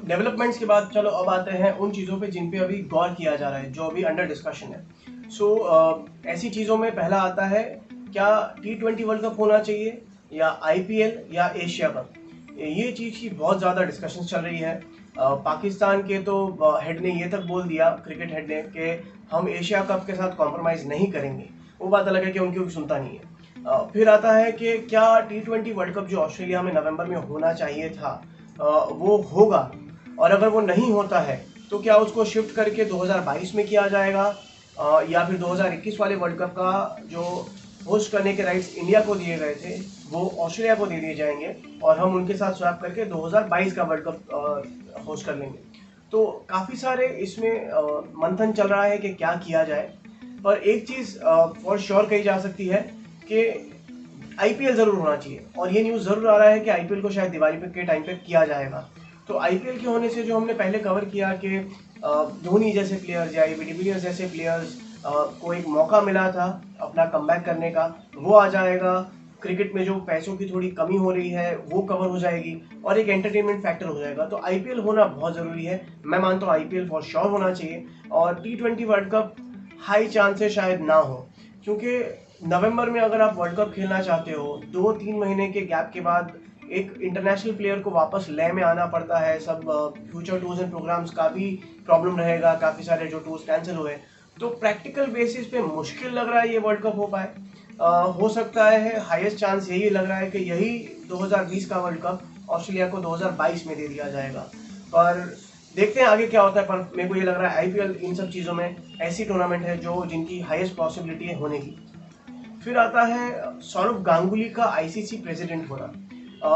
Developments के बाद चलो अब आते हैं उन चीज़ों पे जिन पे अभी गौर किया जा रहा है, जो अभी अंडर डिस्कशन है। ऐसी चीज़ों में पहला आता है, क्या T20 वर्ल्ड कप होना चाहिए या IPL या एशिया कप। ये चीज़ की बहुत ज़्यादा डिस्कशन चल रही है। पाकिस्तान के तो हेड ने ये तक बोल दिया, क्रिकेट हेड ने, कि हम एशिया कप के साथ कॉम्प्रोमाइज़ नहीं करेंगे। वो बात अलग है कि उनकी कोई सुनता नहीं है। फिर आता है कि क्या T20 वर्ल्ड कप जो ऑस्ट्रेलिया में नवंबर में होना चाहिए था वो होगा, और अगर वो नहीं होता है तो क्या उसको शिफ्ट करके 2022 में किया जाएगा, या फिर 2021 वाले वर्ल्ड कप का जो होस्ट करने के राइट्स इंडिया को दिए गए थे वो ऑस्ट्रेलिया को दे दिए जाएंगे और हम उनके साथ स्वैप करके 2022 का वर्ल्ड कप होस्ट कर लेंगे। तो काफ़ी सारे इसमें मंथन चल रहा है कि क्या किया जाए। पर एक चीज़ फॉर श्योर कही जा सकती है कि IPL ज़रूर होना चाहिए, और ये न्यूज़ ज़रूर आ रहा है कि IPL को शायद दिवाली के टाइम पे किया जाएगा। तो IPL के होने से जो हमने पहले कवर किया कि धोनी जैसे प्लेयर्स या एबी डिविलियर्स जैसे प्लेयर्स को एक मौका मिला था अपना कमबैक करने का, वो आ जाएगा। क्रिकेट में जो पैसों की थोड़ी कमी हो रही है वो कवर हो जाएगी और एक एंटरटेनमेंट फैक्टर हो जाएगा। तो IPL होना बहुत ज़रूरी है। मैं मानता हूँ IPL फॉर श्योर होना चाहिए, और T20 world cup high chance है शायद ना हो, क्योंकि नवंबर में अगर आप वर्ल्ड कप खेलना चाहते हो 2-3 महीने के गैप के बाद एक इंटरनेशनल प्लेयर को वापस लय में आना पड़ता है। सब फ्यूचर टूर्स एंड प्रोग्राम्स का भी प्रॉब्लम रहेगा, काफ़ी सारे जो टूर्स कैंसिल हुए। तो प्रैक्टिकल बेसिस पे मुश्किल लग रहा है ये वर्ल्ड कप हो पाए। हो सकता है हाईएस्ट चांस यही लग रहा है कि यही 2020 का वर्ल्ड कप ऑस्ट्रेलिया को 2022 में दे दिया जाएगा। पर देखते हैं आगे क्या होता है। पर मेरे को ये लग रहा है IPL इन सब चीज़ों में ऐसी टूर्नामेंट है जो जिनकी हाईएस्ट पॉसिबिलिटी है होने की। फिर आता है सौरव गांगुली का ICC प्रेसिडेंट होना।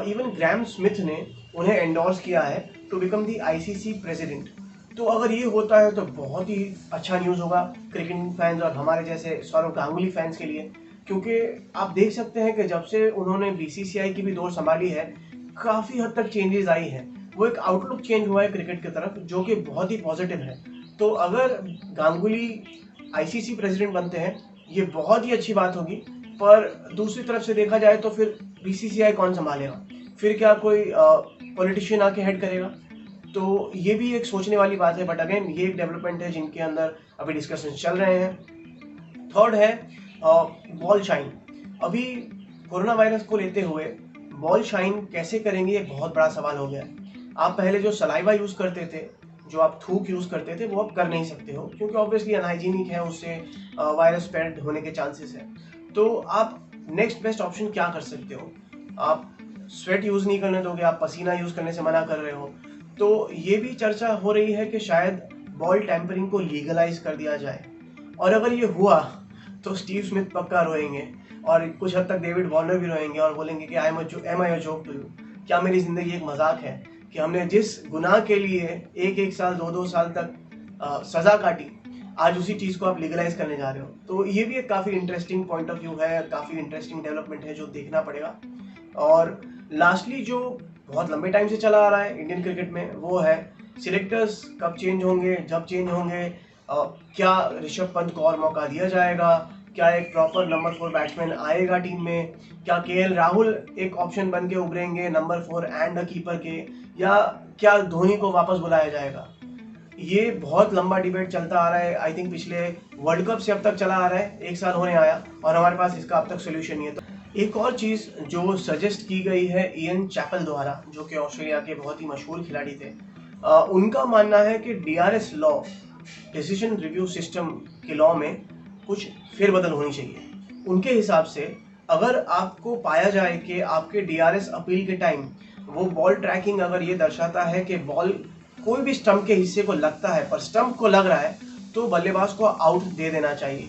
इवन ग्रैम स्मिथ ने उन्हें एंडोर्स किया है to become the ICC president. तो अगर ये होता है तो बहुत ही अच्छा न्यूज़ होगा क्रिकेट फैंस और हमारे जैसे सौरव गांगुली फैंस के लिए, क्योंकि आप देख सकते हैं कि जब से उन्होंने BCCI की भी दौर संभाली है काफ़ी हद तक चेंजेस आई हैं। वो एक आउटलुक चेंज हुआ है क्रिकेट की तरफ जो कि बहुत ही पॉजिटिव है। तो अगर गांगुली ICC प्रेसिडेंट बनते हैं ये बहुत ही अच्छी बात होगी। पर दूसरी तरफ से देखा जाए तो फिर BCCI कौन संभालेगा, फिर क्या कोई पॉलिटिशियन आके हेड करेगा। तो ये भी एक सोचने वाली बात है। बट अगेन ये एक डेवलपमेंट है जिनके अंदर अभी डिस्कशन चल रहे हैं। थर्ड है बॉल शाइन। अभी कोरोना वायरस को लेते हुए बॉल शाइन कैसे करेंगे ये बहुत बड़ा सवाल हो गया है। आप पहले जो सलाइवा यूज़ करते थे, जो आप थूक यूज़ करते थे, वो अब कर नहीं सकते हो क्योंकि ऑब्वियसली अनहाइजीनिक है, उससे वायरस स्प्रेड होने के चांसेस है। तो आप नेक्स्ट बेस्ट ऑप्शन क्या कर सकते हो? आप स्वेट यूज़ नहीं करने दोगे, आप पसीना यूज़ करने से मना कर रहे हो। तो ये भी चर्चा हो रही है कि शायद बॉल टैंपरिंग को लीगलाइज कर दिया जाए, और अगर ये हुआ तो स्टीव स्मिथ पक्का रोएंगे और कुछ हद तक डेविड वार्नर भी रोएंगे और बोलेंगे कि am I a joke to you. क्या मेरी ज़िंदगी एक मजाक है कि हमने जिस गुनाह के लिए एक साल 2 साल तक सज़ा काटी, आज उसी चीज़ को आप लीगलाइज करने जा रहे हो। तो ये भी एक काफ़ी इंटरेस्टिंग पॉइंट ऑफ व्यू है, काफ़ी इंटरेस्टिंग डेवलपमेंट है जो देखना पड़ेगा। और लास्टली जो बहुत लंबे टाइम से चला आ रहा है इंडियन क्रिकेट में वो है सिलेक्टर्स कब चेंज होंगे, जब चेंज होंगे। क्या ऋषभ पंत को और मौका दिया जाएगा, क्या एक प्रॉपर नंबर 4 बैट्समैन आएगा टीम में, क्या KL राहुल एक ऑप्शन बन के उभरेंगे नंबर 4 एंड कीपर के, या क्या धोनी को वापस बुलाया जाएगा। ये बहुत लंबा डिबेट चलता आ रहा है। आई थिंक पिछले वर्ल्ड कप से अब तक चला आ रहा है, 1 साल होने आया और हमारे पास इसका अब तक सोल्यूशन नहीं है। तो एक और चीज़ जो सजेस्ट की गई है इयन चैपल द्वारा, जो कि ऑस्ट्रेलिया के बहुत ही मशहूर खिलाड़ी थे, उनका मानना है कि DRS law, decision review system के लॉ में कुछ फेरबदल होनी चाहिए। उनके हिसाब से अगर आपको पाया जाए कि आपके DRS अपील के टाइम वो बॉल ट्रैकिंग अगर ये दर्शाता है कि बॉल कोई भी स्टंप के हिस्से को लगता है पर स्टंप को लग रहा है, तो बल्लेबाज को आउट दे देना चाहिए।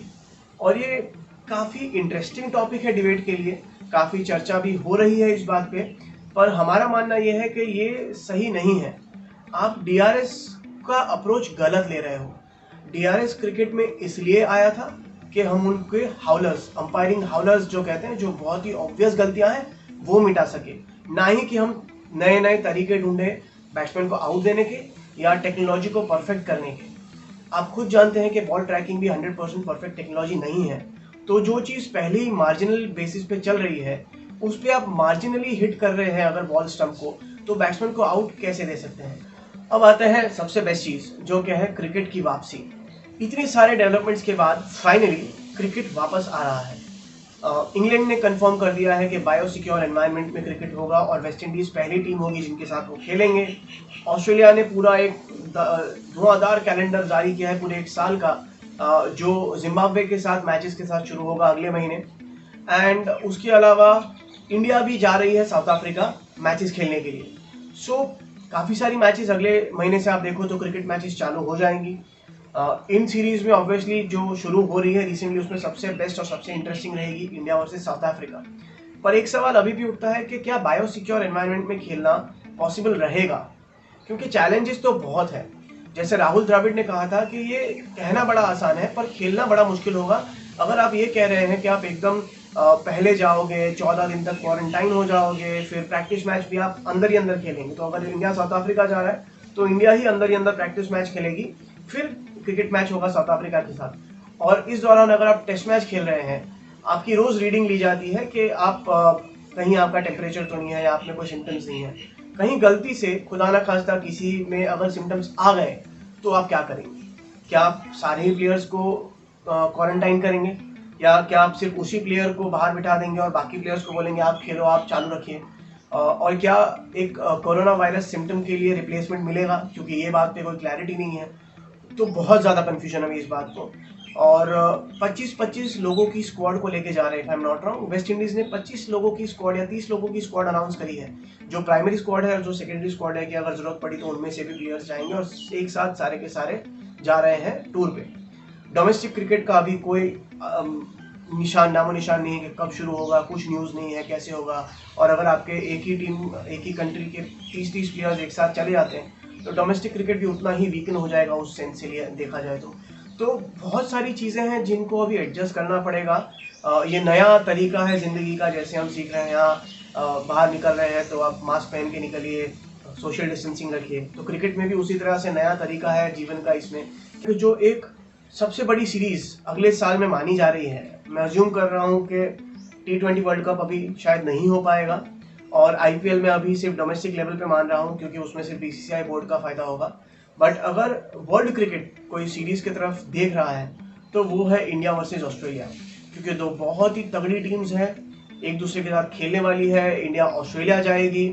और ये काफ़ी इंटरेस्टिंग टॉपिक है डिबेट के लिए, काफ़ी चर्चा भी हो रही है इस बात पे। पर हमारा मानना ये है कि ये सही नहीं है। आप DRS का अप्रोच गलत ले रहे हो। DRS क्रिकेट में इसलिए आया था कि हम उनके हाउलर्स, अंपायरिंग हाउलर्स जो कहते हैं, जो बहुत ही ऑब्वियस गलतियां हैं वो मिटा सके, ना ही कि हम नए नए तरीके ढूंढे बैट्समैन को आउट देने के या टेक्नोलॉजी को परफेक्ट करने के। आप खुद जानते हैं कि बॉल ट्रैकिंग भी 100% परफेक्ट टेक्नोलॉजी नहीं है। तो जो चीज़ पहले ही मार्जिनल बेसिस पे चल रही है उस पर आप मार्जिनली हिट कर रहे हैं अगर बॉल स्टंप को, तो बैट्समैन को आउट कैसे दे सकते हैं। अब आते हैं सबसे बेस्ट चीज़ जो क्या है, क्रिकेट की वापसी। इतने सारे डेवलपमेंट्स के बाद फाइनली क्रिकेट वापस आ रहा है। इंग्लैंड ने कंफर्म कर दिया है कि बायो सिक्योर एनवायरनमेंट में क्रिकेट होगा और वेस्ट इंडीज़ पहली टीम होगी जिनके साथ वो खेलेंगे। ऑस्ट्रेलिया ने पूरा एक धुआंधार कैलेंडर जारी किया है पूरे एक साल का, जो जिम्बाब्वे के साथ मैचेस के साथ शुरू होगा अगले महीने। एंड उसके अलावा इंडिया भी जा रही है साउथ अफ्रीका मैचेस खेलने के लिए। सो काफ़ी सारी मैचेस अगले महीने से आप देखो तो क्रिकेट मैचेस चालू हो जाएंगी। इन सीरीज में ऑब्वियसली जो शुरू हो रही है रिसेंटली उसमें सबसे बेस्ट और सबसे इंटरेस्टिंग रहेगी इंडिया वर्सेस साउथ अफ्रीका। पर एक सवाल अभी भी उठता है कि क्या बायो सिक्योर एनवायरनमेंट में खेलना पॉसिबल रहेगा, क्योंकि चैलेंजेस तो बहुत है। जैसे राहुल द्रविड़ ने कहा था कि ये कहना बड़ा आसान है पर खेलना बड़ा मुश्किल होगा। अगर आप ये कह रहे हैं कि आप एकदम पहले जाओगे, 14 दिन तक क्वारंटाइन हो जाओगे, फिर प्रैक्टिस मैच भी आप अंदर ही अंदर खेलेंगे, तो अगर इंडिया साउथ अफ्रीका जा रहा है तो इंडिया ही अंदर प्रैक्टिस मैच खेलेगी, फिर क्रिकेट मैच होगा साउथ अफ्रीका के साथ। और इस दौरान अगर आप टेस्ट मैच खेल रहे हैं, आपकी रोज रीडिंग ली जाती है कि आप कहीं आपका टेम्परेचर तो नहीं है या आप में कोई सिम्टम्स नहीं है। कहीं गलती से खुदा ना खास्ता किसी में अगर सिम्टम्स आ गए तो आप क्या करेंगे? क्या आप सारे ही प्लेयर्स को क्वारंटाइन करेंगे या क्या आप सिर्फ उसी प्लेयर को बाहर बिठा देंगे और बाकी प्लेयर्स को बोलेंगे आप खेलो, आप चालू रखिए? और क्या एक कोरोना वायरस सिम्टम के लिए रिप्लेसमेंट मिलेगा, क्योंकि ये बात पे कोई क्लैरिटी नहीं है। तो बहुत ज़्यादा कन्फ्यूजन है इस बात को। और 25-25 लोगों की स्क्वाड को लेके जा रहे हैं, if I am not wrong. West Indies ने 25 लोगों की स्क्वाड या 30 लोगों की स्क्वाड अनाउंस करी है, जो प्राइमरी स्क्वाड है और जो सेकेंडरी स्क्वाड है कि अगर जरूरत पड़ी तो उनमें से भी प्लेयर्स जाएंगे और एक साथ सारे के सारे जा रहे हैं टूर पे। डोमेस्टिक क्रिकेट का अभी कोई नामो निशान नहीं है कि कब शुरू होगा, कुछ न्यूज़ नहीं है कैसे होगा। और अगर आपके एक ही टीम, एक ही कंट्री के 30-30 प्लेयर्स एक साथ चले जाते हैं तो डोमेस्टिक क्रिकेट भी उतना ही वीकन हो जाएगा उस सेंस से देखा जाए तो बहुत सारी चीज़ें हैं जिनको अभी एडजस्ट करना पड़ेगा। ये नया तरीका है ज़िंदगी का, जैसे हम सीख रहे हैं यहाँ बाहर निकल रहे हैं तो आप मास्क पहन के निकलिए, सोशल डिस्टेंसिंग रखिए। तो क्रिकेट में भी उसी तरह से नया तरीका है जीवन का इसमें, कि जो एक सबसे बड़ी सीरीज़ अगले साल में मानी जा रही है। मैं अज्यूम कर रहा हूँ कि T20 वर्ल्ड कप अभी शायद नहीं हो पाएगा और IPL में अभी सिर्फ डोमेस्टिक लेवल पे मान रहा हूँ क्योंकि उसमें सिर्फ BCCI बोर्ड का फ़ायदा होगा। बट अगर वर्ल्ड क्रिकेट कोई सीरीज़ की तरफ देख रहा है तो वो है इंडिया वर्सेस ऑस्ट्रेलिया, क्योंकि दो बहुत ही तगड़ी टीम्स हैं, एक दूसरे के साथ खेलने वाली है। इंडिया ऑस्ट्रेलिया जाएगी।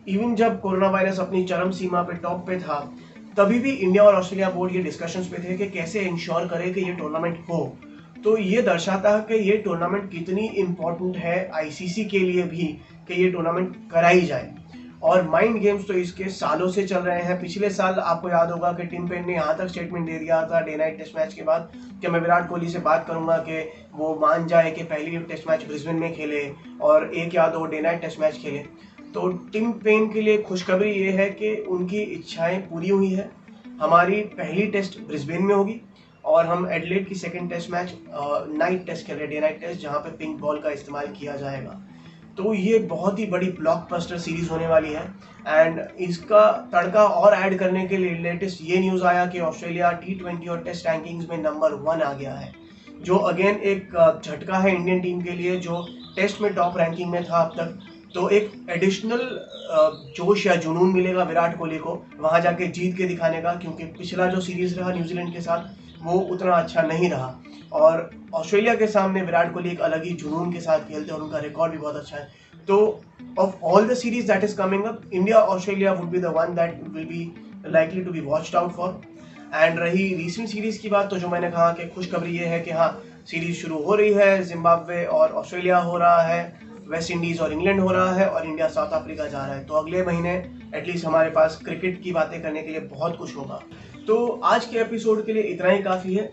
इवन जब कोरोना वायरस अपनी चरम सीमा पे टॉप पे था तभी भी इंडिया और ऑस्ट्रेलिया बोर्ड ये डिस्कशंस पे थे कि कैसे इंश्योर करें कि ये टूर्नामेंट हो। तो ये दर्शाता है कि ये टूर्नामेंट कितनी इम्पोर्टेंट है ICC के लिए भी कि ये टूर्नामेंट कराई जाए। और माइंड गेम्स तो इसके सालों से चल रहे हैं। पिछले साल आपको याद होगा कि टिम पेन ने यहाँ तक स्टेटमेंट दे दिया था डे नाइट टेस्ट मैच के बाद कि मैं विराट कोहली से बात करूंगा कि वो मान जाए कि पहली टेस्ट मैच ब्रिस्बेन में खेले और एक या दो डे नाइट टेस्ट मैच खेले। तो टिम पेन के लिए खुशखबरी ये है कि उनकी इच्छाएं पूरी हुई है। हमारी पहली टेस्ट ब्रिस्बेन में होगी और हम एडिलेड की second test match night test खेल रहे हैं, डे नाइट टेस्ट, जहाँ पे पिंक बॉल का इस्तेमाल किया जाएगा। तो ये बहुत ही बड़ी ब्लॉकबस्टर सीरीज होने वाली है। एंड इसका तड़का और ऐड करने के लिए लेटेस्ट ये न्यूज़ आया कि ऑस्ट्रेलिया T20 और टेस्ट रैंकिंग्स में नंबर 1 आ गया है, जो अगेन एक झटका है इंडियन टीम के लिए जो टेस्ट में टॉप रैंकिंग में था अब तक। तो एक एडिशनल जोश या जुनून मिलेगा विराट कोहली को वहाँ जाके जीत के दिखाने का, क्योंकि पिछला जो सीरीज रहा न्यूजीलैंड के साथ वो उतना अच्छा नहीं रहा और ऑस्ट्रेलिया के सामने विराट कोहली एक अलग ही जुनून के साथ खेलते हैं और उनका रिकॉर्ड भी बहुत अच्छा है। तो of all the series that is coming up, India Australia would be the one that will be likely to be watched out for. And रही रीसेंट सीरीज की बात, तो जो मैंने कहा कि खुशखबरी ये है कि हाँ सीरीज शुरू हो रही है, जिम्बाब्वे और ऑस्ट्रेलिया हो रहा है, वेस्ट इंडीज और इंग्लैंड हो रहा है और इंडिया साउथ अफ्रीका जा रहा है। तो अगले महीने एटलीस्ट हमारे पास क्रिकेट की बातें करने के लिए बहुत कुछ होगा। तो आज के एपिसोड के लिए इतना ही काफ़ी है।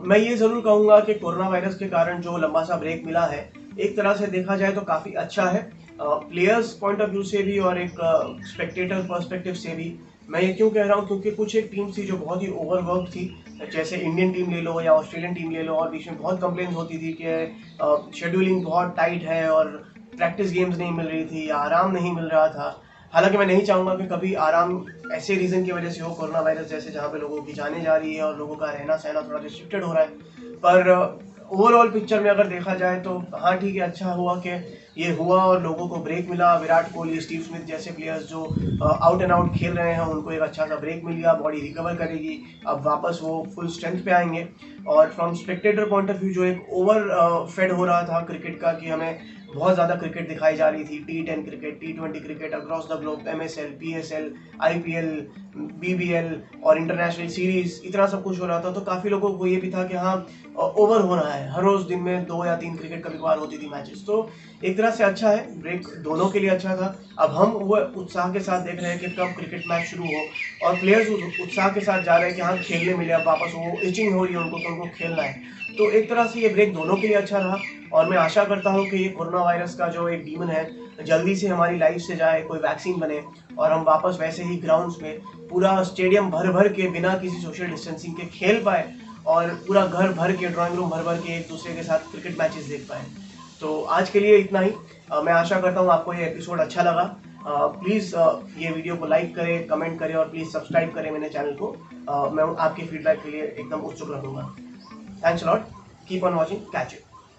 मैं ये ज़रूर कहूँगा कि कोरोना वायरस के कारण जो लंबा सा ब्रेक मिला है एक तरह से देखा जाए तो काफ़ी अच्छा है, प्लेयर्स पॉइंट ऑफ व्यू से भी और एक स्पेक्टेटर पर्सपेक्टिव से भी। मैं ये क्यों कह रहा हूँ, क्योंकि कुछ एक टीम थी जो बहुत ही ओवरवर्क थी, जैसे इंडियन टीम ले लो या ऑस्ट्रेलियन टीम ले लो, और बीच में बहुत कंप्लेंट्स होती थी कि शेड्यूलिंग बहुत टाइट है और प्रैक्टिस गेम्स नहीं मिल रही थी या आराम नहीं मिल रहा था। हालांकि मैं नहीं चाहूँगा कि कभी आराम ऐसे रीज़न की वजह से हो, कोरोना वायरस जैसे, जहाँ पे लोगों की जाने जा रही है और लोगों का रहना सहना थोड़ा रिस्ट्रिक्टेड हो रहा है। पर ओवरऑल पिक्चर में अगर देखा जाए तो हाँ ठीक है, अच्छा हुआ कि ये हुआ और लोगों को ब्रेक मिला। विराट कोहली, स्टीव स्मिथ जैसे प्लेयर्स जो आउट एंड आउट खेल रहे हैं उनको एक अच्छा सा ब्रेक मिल गया, बॉडी रिकवर करेगी, अब वापस वो फुल स्ट्रेंथ पे आएंगे। और from Spectator point of view जो एक ओवर फेड हो रहा था क्रिकेट का, कि हमें बहुत ज़्यादा क्रिकेट दिखाई जा रही थी, T10 cricket, T20 cricket across the globe, MSL, PSL, IPL, BBL और इंटरनेशनल सीरीज, इतना सब कुछ हो रहा था। तो काफ़ी लोगों को ये भी था कि हाँ ओवर हो रहा है, हर रोज़ दिन में 2 या 3 क्रिकेट कभी कभार होती थी मैचेस। तो एक तरह से अच्छा है, ब्रेक दोनों के लिए अच्छा था। अब हम वो उत्साह के साथ देख रहे हैं कि कब क्रिकेट मैच शुरू हो, और प्लेयर्स उत्साह के साथ जा रहे हैं कि हाँ खेलने मिले, अब वापस वो इचिंग हो रही है उनको कि उनको खेलना है। तो एक तरह से ये ब्रेक दोनों के लिए अच्छा रहा, और मैं आशा करता हूँ कि ये कोरोना वायरस का जो एक डीमन है जल्दी से हमारी लाइफ से जाए, कोई वैक्सीन बने और हम वापस वैसे ही ग्राउंड्स में पूरा स्टेडियम भर भर के बिना किसी सोशल डिस्टेंसिंग के खेल पाए, और पूरा घर भर के, ड्राइंग रूम भर भर के एक दूसरे के साथ क्रिकेट मैचेस देख पाए। तो आज के लिए इतना ही। मैं आशा करता हूँ आपको ये एपिसोड अच्छा लगा। प्लीज़ ये वीडियो को लाइक करें, कमेंट करें और प्लीज़ सब्सक्राइब करें मेरे चैनल को। मैं आपके फीडबैक के लिए एकदम उत्सुक रहूँगा। Thanks a lot. Keep on watching. Catch you.